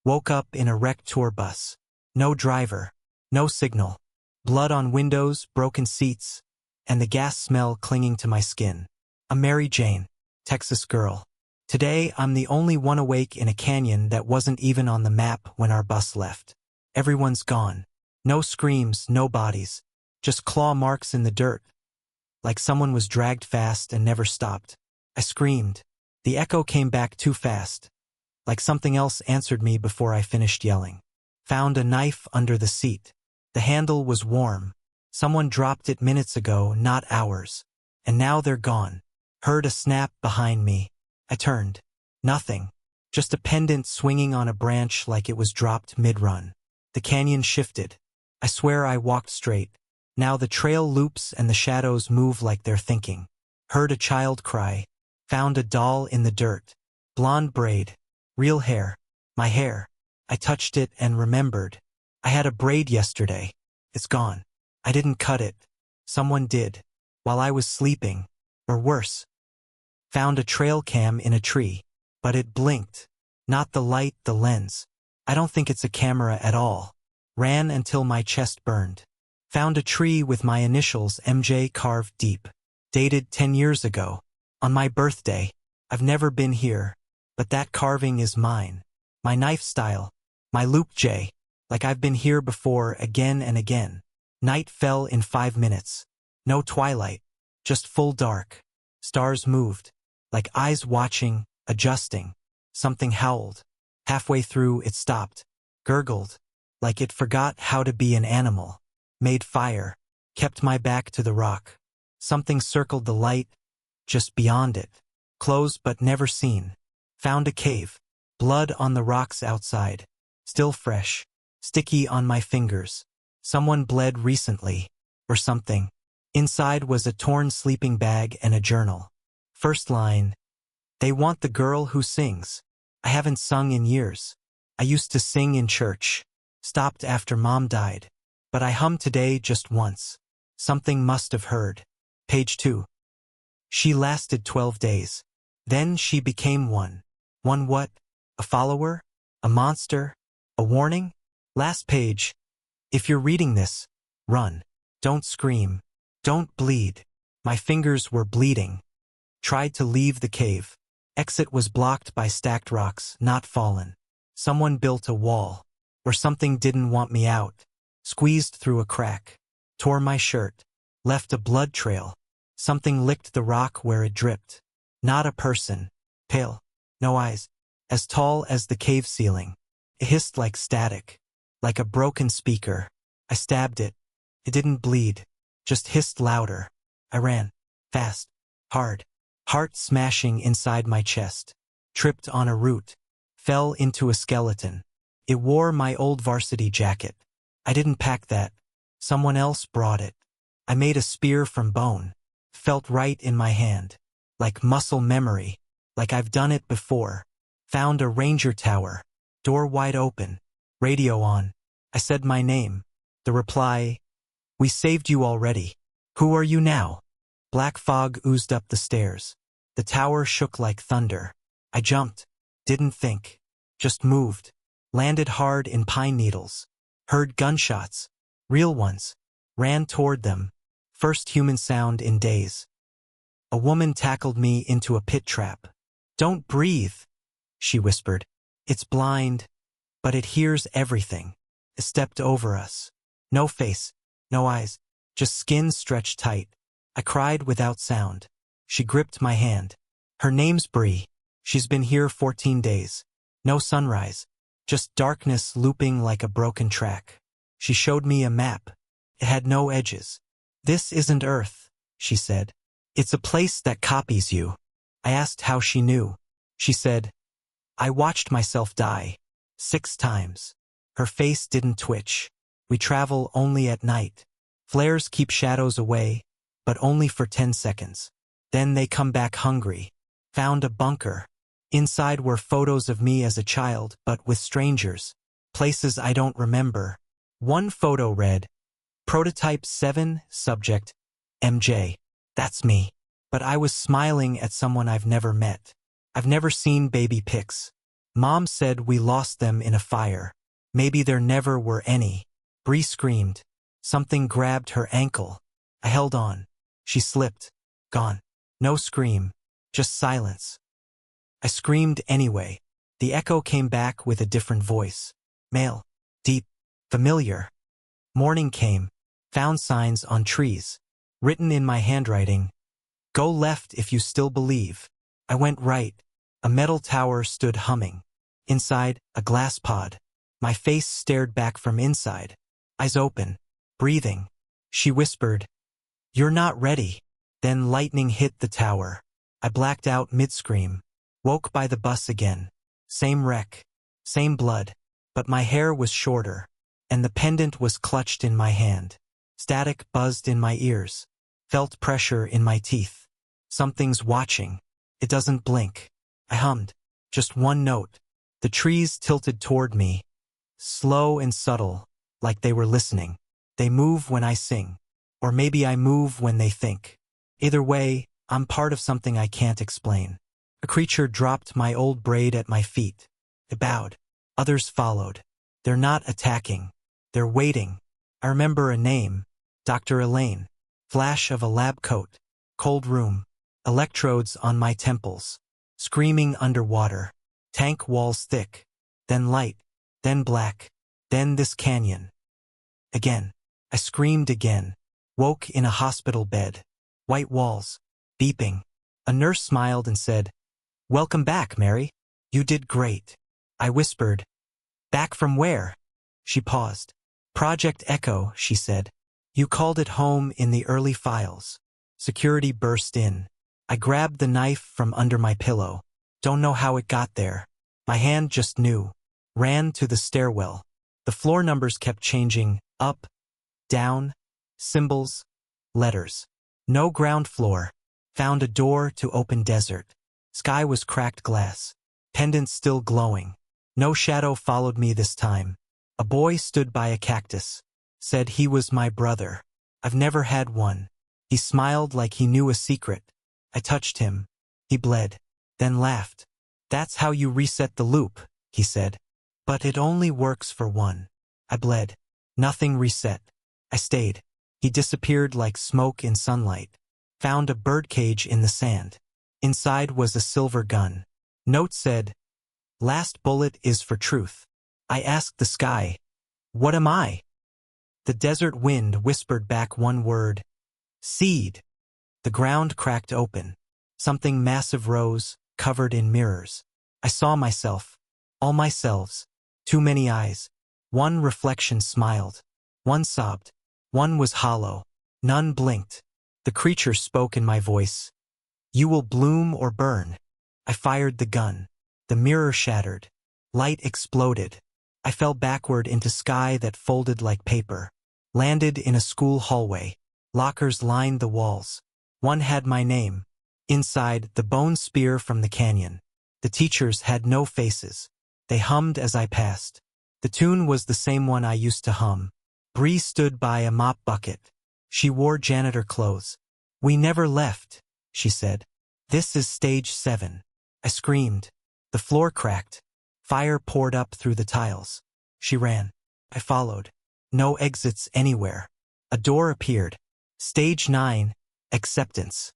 Woke up in a wrecked tour bus. No driver. No signal. Blood on windows, broken seats, and the gas smell clinging to my skin. A Mary Jane, Texas girl. Today, I'm the only one awake in a canyon that wasn't even on the map when our bus left. Everyone's gone. No screams, no bodies. Just claw marks in the dirt. Like someone was dragged fast and never stopped. I screamed. The echo came back too fast. Like something else answered me before I finished yelling. Found a knife under the seat. The handle was warm. Someone dropped it minutes ago, not hours. And now they're gone. Heard a snap behind me. I turned. Nothing. Just a pendant swinging on a branch like it was dropped mid-run. The canyon shifted. I swear I walked straight. Now the trail loops and the shadows move like they're thinking. Heard a child cry. Found a doll in the dirt. Blonde braid. Real hair. My hair. I touched it and remembered. I had a braid yesterday. It's gone. I didn't cut it. Someone did. While I was sleeping. Or worse. Found a trail cam in a tree. But it blinked. Not the light, the lens. I don't think it's a camera at all. Ran until my chest burned. Found a tree with my initials MJ carved deep. Dated 10 years ago. On my birthday. I've never been here. But that carving is mine. My knife style. My Luke J. Like I've been here before again and again. Night fell in 5 minutes. No twilight. Just full dark. Stars moved. Like eyes watching, adjusting. Something howled. Halfway through it stopped. Gurgled. Like it forgot how to be an animal. Made fire. Kept my back to the rock. Something circled the light. Just beyond it. Close but never seen. Found a cave. Blood on the rocks outside. Still fresh. Sticky on my fingers. Someone bled recently. Or something. Inside was a torn sleeping bag and a journal. First line. They want the girl who sings. I haven't sung in years. I used to sing in church. Stopped after Mom died. But I hummed today just once. Something must have heard. Page 2. She lasted 12 days. Then she became one. One what? A follower? A monster? A warning? Last page. If you're reading this, run. Don't scream. Don't bleed. My fingers were bleeding. Tried to leave the cave. Exit was blocked by stacked rocks, not fallen. Someone built a wall. Or something didn't want me out. Squeezed through a crack. Tore my shirt. Left a blood trail. Something licked the rock where it dripped. Not a person. Pale. No eyes. As tall as the cave ceiling. It hissed like static. Like a broken speaker. I stabbed it. It didn't bleed. Just hissed louder. I ran. Fast. Hard. Heart smashing inside my chest. Tripped on a root. Fell into a skeleton. It wore my old varsity jacket. I didn't pack that. Someone else brought it. I made a spear from bone. Felt right in my hand. Like muscle memory. Like I've done it before. Found a ranger tower. Door wide open. Radio on. I said my name. The reply, "We saved you already. Who are you now?" Black fog oozed up the stairs. The tower shook like thunder. I jumped. Didn't think. Just moved. Landed hard in pine needles. Heard gunshots. Real ones. Ran toward them. First human sound in days. A woman tackled me into a pit trap. "Don't breathe," she whispered. "It's blind, but it hears everything." It stepped over us. No face, no eyes, just skin stretched tight. I cried without sound. She gripped my hand. "Her name's Bree. She's been here 14 days. No sunrise, just darkness looping like a broken track." She showed me a map. It had no edges. "This isn't Earth," she said. "It's a place that copies you." I asked how she knew. She said, "I watched myself die 6 times. Her face didn't twitch. We travel only at night. Flares keep shadows away, but only for 10 seconds. Then they come back hungry." Found a bunker. Inside were photos of me as a child, but with strangers. Places I don't remember. One photo read, "Prototype 7, subject, MJ. That's me. But I was smiling at someone I've never met. I've never seen baby pics. Mom said we lost them in a fire. Maybe there never were any. Bree screamed. Something grabbed her ankle. I held on. She slipped. Gone. No scream. Just silence. I screamed anyway. The echo came back with a different voice. Male. Deep. Familiar. Morning came. Found signs on trees. Written in my handwriting. Go left if you still believe. I went right. A metal tower stood humming. Inside, a glass pod. My face stared back from inside. Eyes open. Breathing. She whispered, "You're not ready." Then lightning hit the tower. I blacked out mid-scream. Woke by the bus again. Same wreck. Same blood. But my hair was shorter. And the pendant was clutched in my hand. Static buzzed in my ears. Felt pressure in my teeth. Something's watching. It doesn't blink. I hummed. Just one note. The trees tilted toward me. Slow and subtle, like they were listening. They move when I sing. Or maybe I move when they think. Either way, I'm part of something I can't explain. A creature dropped my old braid at my feet. It bowed. Others followed. They're not attacking. They're waiting. I remember a name. Dr. Elaine. Flash of a lab coat. Cold room. Electrodes on my temples. Screaming underwater. Tank walls thick. Then light. Then black. Then this canyon. Again. I screamed again. Woke in a hospital bed. White walls. Beeping. A nurse smiled and said, "Welcome back, Mary. You did great." I whispered, "Back from where?" She paused. "Project Echo," she said. "You called it home in the early files." Security burst in. I grabbed the knife from under my pillow. Don't know how it got there. My hand just knew. Ran to the stairwell. The floor numbers kept changing. Up. Down. Symbols. Letters. No ground floor. Found a door to open desert. Sky was cracked glass. Pendant still glowing. No shadow followed me this time. A boy stood by a cactus. Said he was my brother. I've never had one. He smiled like he knew a secret. I touched him. He bled. Then laughed. "That's how you reset the loop," he said. "But it only works for one." I bled. Nothing reset. I stayed. He disappeared like smoke in sunlight. Found a birdcage in the sand. Inside was a silver gun. Note said, "Last bullet is for truth." I asked the sky, "What am I?" The desert wind whispered back one word, "Seed." The ground cracked open. Something massive rose, covered in mirrors. I saw myself. All myselves. Too many eyes. One reflection smiled. One sobbed. One was hollow. None blinked. The creature spoke in my voice. "You will bloom or burn." I fired the gun. The mirror shattered. Light exploded. I fell backward into sky that folded like paper. Landed in a school hallway. Lockers lined the walls. One had my name. Inside, the bone spear from the canyon. The teachers had no faces. They hummed as I passed. The tune was the same one I used to hum. Bree stood by a mop bucket. She wore janitor clothes. "We never left," she said. "This is stage 7. I screamed. The floor cracked. Fire poured up through the tiles. She ran. I followed. No exits anywhere. A door appeared. Stage 9, acceptance.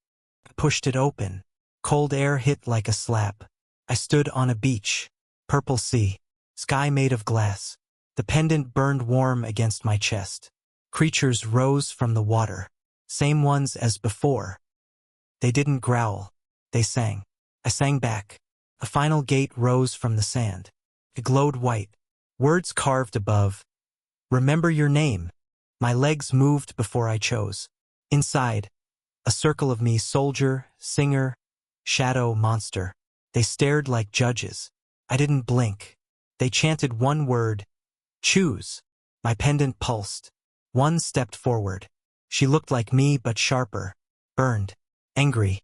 I pushed it open. Cold air hit like a slap. I stood on a beach. Purple sea. Sky made of glass. The pendant burned warm against my chest. Creatures rose from the water. Same ones as before. They didn't growl. They sang. I sang back. A final gate rose from the sand. It glowed white. Words carved above. "Remember your name." My legs moved before I chose. Inside, a circle of me, soldier, singer, shadow, monster. They stared like judges. I didn't blink. They chanted one word. "Choose." My pendant pulsed. One stepped forward. She looked like me but sharper. Burned. Angry.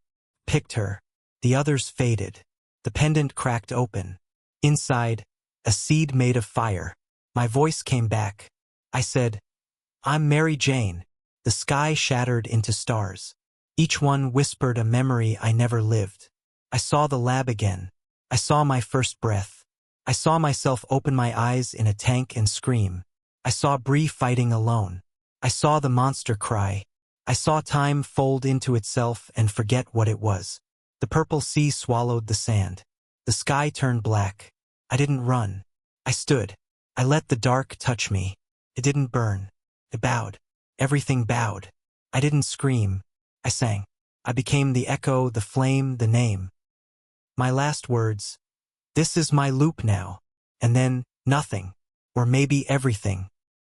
Picked her. The others faded. The pendant cracked open. Inside, a seed made of fire. My voice came back. I said, "I'm Mary Jane." The sky shattered into stars. Each one whispered a memory I never lived. I saw the lab again. I saw my first breath. I saw myself open my eyes in a tank and scream. I saw Bree fighting alone. I saw the monster cry. I saw time fold into itself and forget what it was. The purple sea swallowed the sand. The sky turned black. I didn't run. I stood. I let the dark touch me. It didn't burn. It bowed. Everything bowed. I didn't scream. I sang. I became the echo, the flame, the name. My last words. This is my loop now. And then, nothing. Or maybe everything.